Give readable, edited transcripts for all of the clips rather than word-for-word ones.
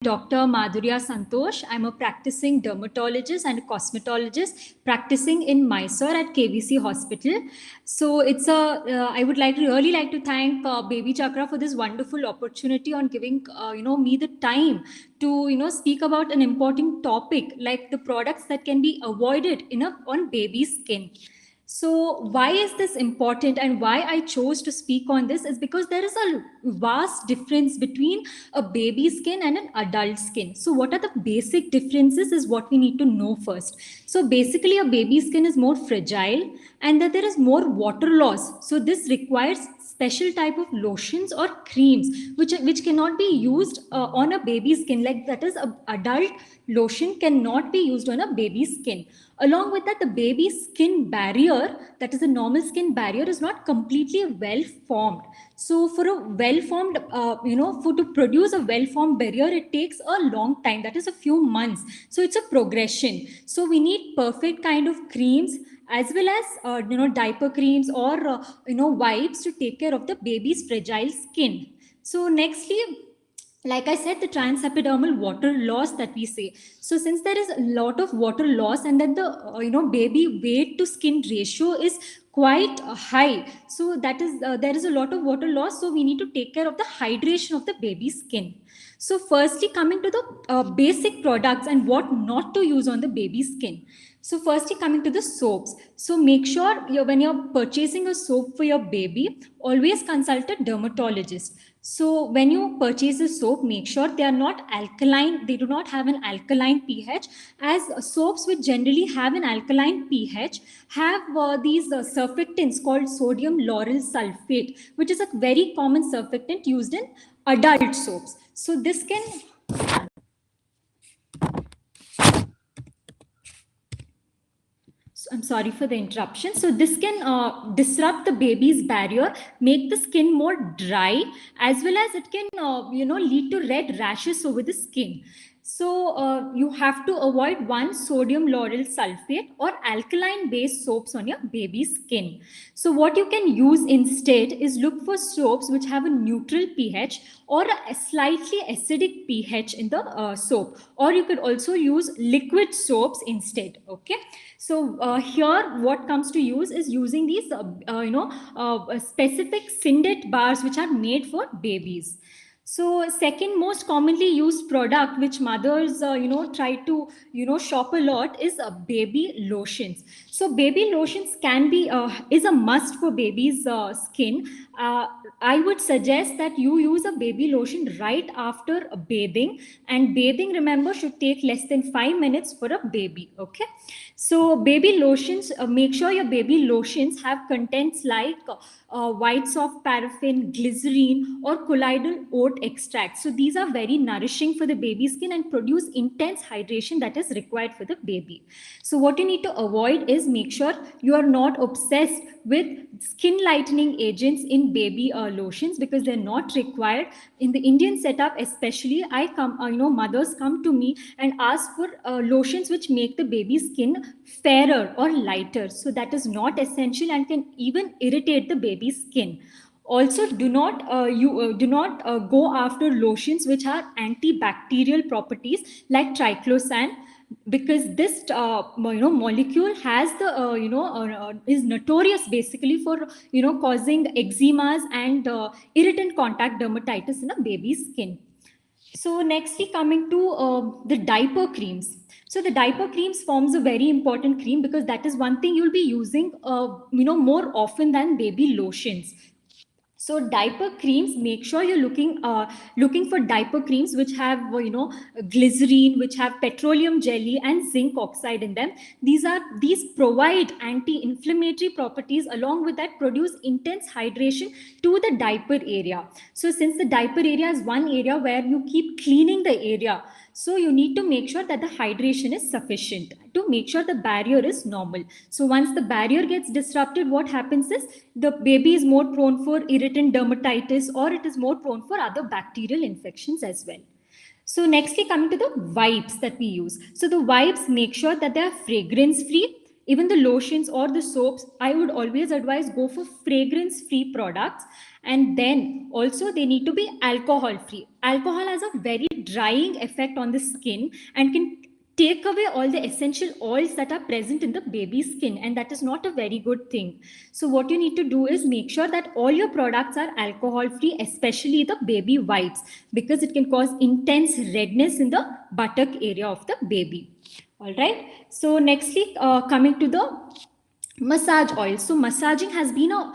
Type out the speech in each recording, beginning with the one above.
Dr. Madhurya Santosh. I'm a practicing dermatologist and a cosmetologist practicing in Mysore at KVC Hospital. So I would really like to thank BabyChakra for this wonderful opportunity on giving me the time to speak about an important topic like the products that can be avoided on baby skin. So, why is this important and why I chose to speak on this is because there is a vast difference between a baby skin and an adult skin. So, what are the basic differences is what we need to know first. So, basically, a baby skin is more fragile and that there is more water loss. So, this requires special type of lotions or creams which cannot be used on a baby skin, like that is a adult lotion cannot be used on a baby skin. Along with that, the baby skin barrier, that is a normal skin barrier, is not completely well formed. So for a well formed for to produce a well formed barrier, it takes a long time, that is a few months. So it's a progression. So we need perfect kind of creams as well as diaper creams or wipes to take care of the baby's fragile skin. So nextly, like I said, the transepidermal water loss that we say. So since there is a lot of water loss and then the baby weight to skin ratio is quite high, so that is there is a lot of water loss, so we need to take care of the hydration of the baby skin. So firstly, coming to the basic products and what not to use on the baby skin. So firstly, coming to the soaps. So make sure when you're purchasing a soap for your baby, always consult a dermatologist. So when you purchase a soap, make sure they are not alkaline. They do not have an alkaline pH, as soaps which generally have an alkaline pH have these surfactants called sodium lauryl sulfate, which is a very common surfactant used in adult soaps. So this can I'm sorry for the interruption. So this can disrupt the baby's barrier, make the skin more dry, as well as it can, lead to red rashes over the skin. So you have to avoid one sodium lauryl sulfate or alkaline based soaps on your baby's skin. So what you can use instead is look for soaps which have a neutral pH or a slightly acidic pH in the soap, or you could also use liquid soaps instead. Okay. So here what comes to use is using these specific Syndet bars which are made for babies. So second most commonly used product which mothers try to shop a lot is baby lotions. So baby lotions can be is a must for baby's skin. I would suggest that you use a baby lotion right after bathing, and bathing, remember, should take less than 5 minutes for a baby. Okay. So baby lotions, make sure your baby lotions have contents like white soft paraffin, glycerine, or colloidal oat extract. So these are very nourishing for the baby skin and produce intense hydration that is required for the baby. So what you need to avoid is make sure you are not obsessed with skin lightening agents in baby lotions, because they're not required. In the Indian setup especially, mothers come to me and ask for lotions which make the baby skin fairer or lighter. So that is not essential and can even irritate the baby's skin. Also, do not go after lotions which have antibacterial properties like triclosan, because this molecule has the is notorious basically for causing eczemas and irritant contact dermatitis in a baby's skin. So nextly, coming to the diaper creams. So the diaper creams forms a very important cream because that is one thing you'll be using more often than baby lotions. So diaper creams, make sure you're looking for diaper creams which have glycerine, which have petroleum jelly and zinc oxide in them. These provide anti-inflammatory properties, along with that produce intense hydration to the diaper area. So since the diaper area is one area where you keep cleaning the area, so you need to make sure that the hydration is sufficient to make sure the barrier is normal. So once the barrier gets disrupted, what happens is the baby is more prone for irritant dermatitis, or it is more prone for other bacterial infections as well. So nextly, coming to the wipes that we use. So the wipes, make sure that they are fragrance free. Even the lotions or the soaps, I would always advise go for fragrance free products. And then also they need to be alcohol free. Alcohol has a very drying effect on the skin and can take away all the essential oils that are present in the baby's skin, and that is not a very good thing. So what you need to do is make sure that all your products are alcohol free, especially the baby wipes, because it can cause intense redness in the buttock area of the baby. All right. So nextly, coming to the massage oil. So massaging has been a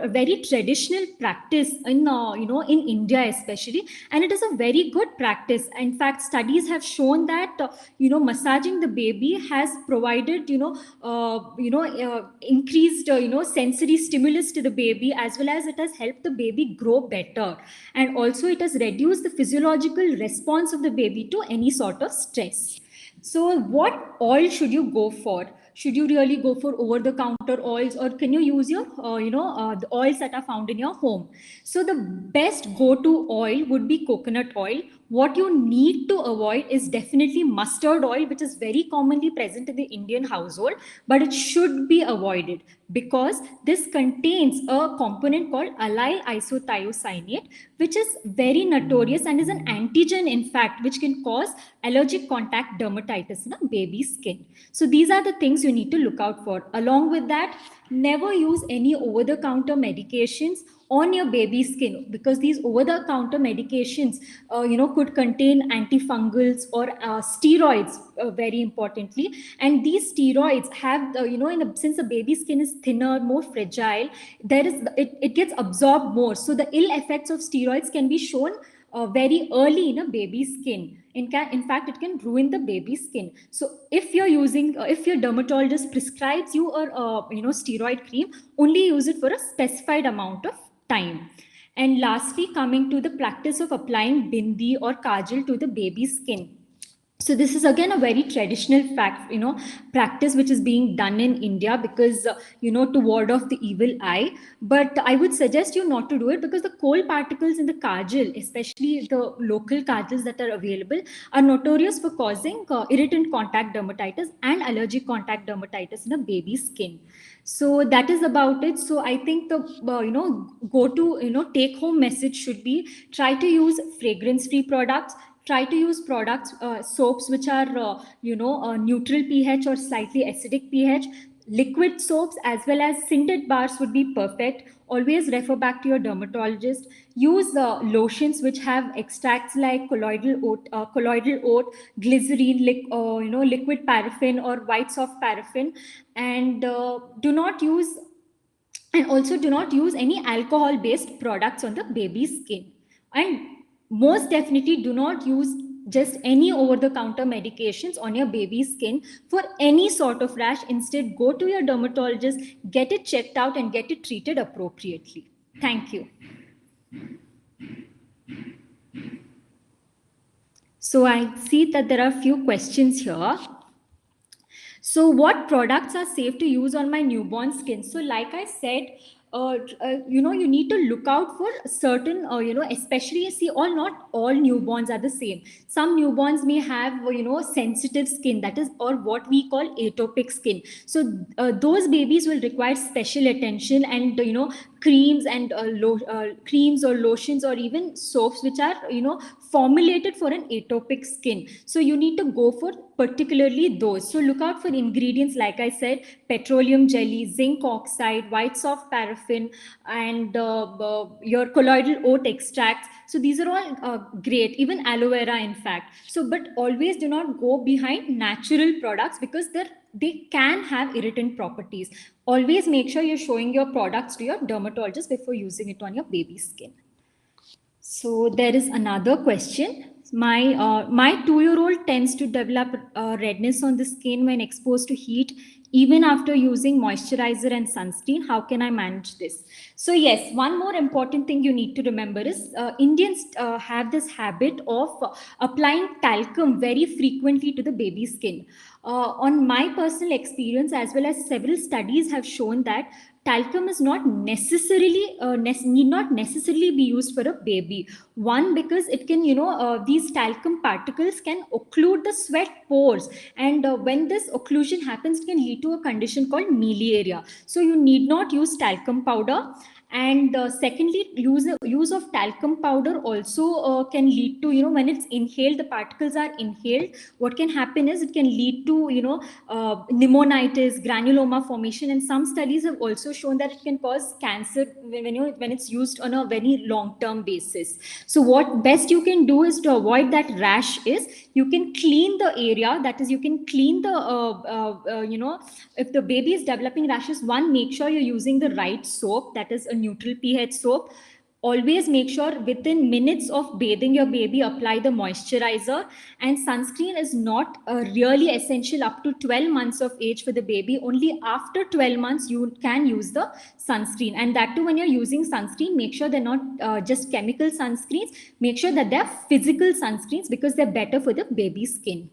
very traditional practice in in India especially, and it is a very good practice. In fact, studies have shown that massaging the baby has provided increased sensory stimulus to the baby, as well as it has helped the baby grow better, and also it has reduced the physiological response of the baby to any sort of stress. So what oil should you go for? Should you really go for over the counter oils, or can you use your the oils that are found in your home? So the best go to oil would be coconut oil. What you need to avoid is definitely mustard oil, which is very commonly present in the Indian household, but it should be avoided because this contains a component called allyl isothiocyanate, which is very notorious and is an antigen, in fact, which can cause allergic contact dermatitis in a baby's skin. So these are the things you need to look out for. Along with that, never use any over-the-counter medications on your baby's skin, because these over-the-counter medications, could contain antifungals or steroids, very importantly. And these steroids have, since the baby's skin is thinner, more fragile, it gets absorbed more. So the ill effects of steroids can be shown very early in a baby's skin. In fact, it can ruin the baby's skin. So if you're using, if your dermatologist prescribes you a steroid cream, only use it for a specified amount of time. And lastly, coming to the practice of applying bindi or kajal to the baby's skin. So this is again a very traditional practice which is being done in India because to ward off the evil eye. But I would suggest you not to do it, because the coal particles in the kajal, especially the local kajals that are available, are notorious for causing irritant contact dermatitis and allergic contact dermatitis in a baby's skin. So that is about it. So I think the go to take home message should be, try to use fragrance free products. Try to use products, soaps which are, neutral pH or slightly acidic pH. Liquid soaps as well as scented bars would be perfect. Always refer back to your dermatologist. Use lotions which have extracts like colloidal oat, glycerine, liquid paraffin or white soft paraffin, and do not use any alcohol based products on the baby's skin. And most definitely do not use just any over the counter medications on your baby's skin for any sort of rash. Instead, go to your dermatologist, get it checked out and get it treated appropriately. Thank you. So I see that there are a few questions here. So what products are safe to use on my newborn skin? So like I said, you need to look out for certain, especially not all newborns are the same. Some newborns may have, sensitive skin, that is, or what we call atopic skin. So those babies will require special attention, and, creams and creams or lotions or even soaps which are, formulated for an atopic skin. So you need to go for particularly those. So look out for ingredients, like I said, petroleum jelly, zinc oxide, white soft paraffin, and your colloidal oat extracts. So these are all great, even aloe vera, in fact. So, but always do not go behind natural products, because they can have irritant properties. Always make sure you're showing your products to your dermatologist before using it on your baby's skin. So there is another question. My 2-year-old tends to develop redness on the skin when exposed to heat, even after using moisturizer and sunscreen. How can I manage this? So yes, one more important thing you need to remember is Indians have this habit of applying talcum very frequently to the baby's skin. On my personal experience, as well as several studies have shown that talcum is not necessarily need not necessarily be used for a baby. One, because it can, these talcum particles can occlude the sweat pores, and when this occlusion happens, it can lead to a condition called miliaria. So you need not use talcum powder. And secondly, use of talcum powder also can lead to, when it's inhaled, the particles are inhaled, what can happen is it can lead to, pneumonitis, granuloma formation, and some studies have also shown that it can cause cancer when it's used on a very long term basis. So what best you can do is to avoid that rash is you can clean the area, that is you can clean the if the baby is developing rashes, one, make sure you're using the right soap, that is a neutral pH soap. Always make sure within minutes of bathing your baby, apply the moisturizer. And sunscreen is not really essential up to 12 months of age for the baby. Only after 12 months you can use the sunscreen, and that too, when you're using sunscreen, make sure they're not just chemical sunscreens, make sure that they're physical sunscreens, because they're better for the baby's skin.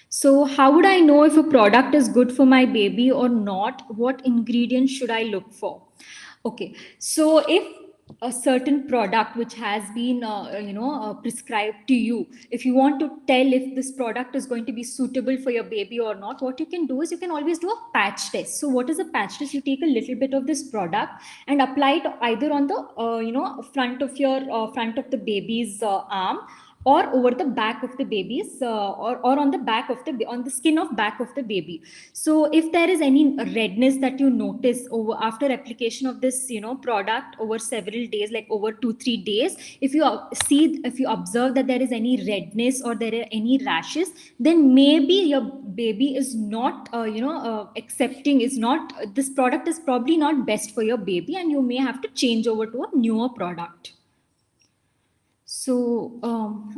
So how would I know if a product is good for my baby or not? What ingredients should I look for? Okay, so if a certain product which has been prescribed to you, if you want to tell if this product is going to be suitable for your baby or not, what you can do is you can always do a patch test. So what is a patch test? You take a little bit of this product and apply it either on the front of the baby's arm, or over the back of the baby's or on the back of the on the skin of back of the baby. So if there is any redness that you notice over after application of this product over several days, like over 2-3 days, if you if you observe that there is any redness or there are any rashes, then maybe your baby is not accepting, is not, this product is probably not best for your baby, and you may have to change over to a newer product. So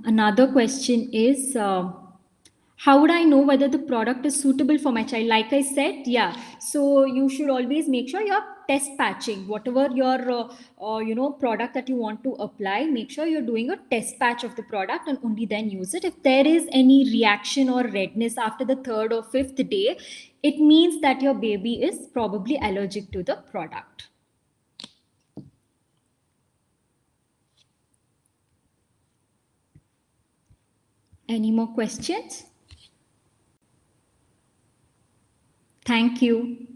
another question is, how would I know whether the product is suitable for my child? Like I said, yeah. So you should always make sure you're test patching whatever your product that you want to apply. Make sure you're doing a test patch of the product and only then use it. If there is any reaction or redness after the 3rd or 5th day, it means that your baby is probably allergic to the product. Any more questions? Thank you.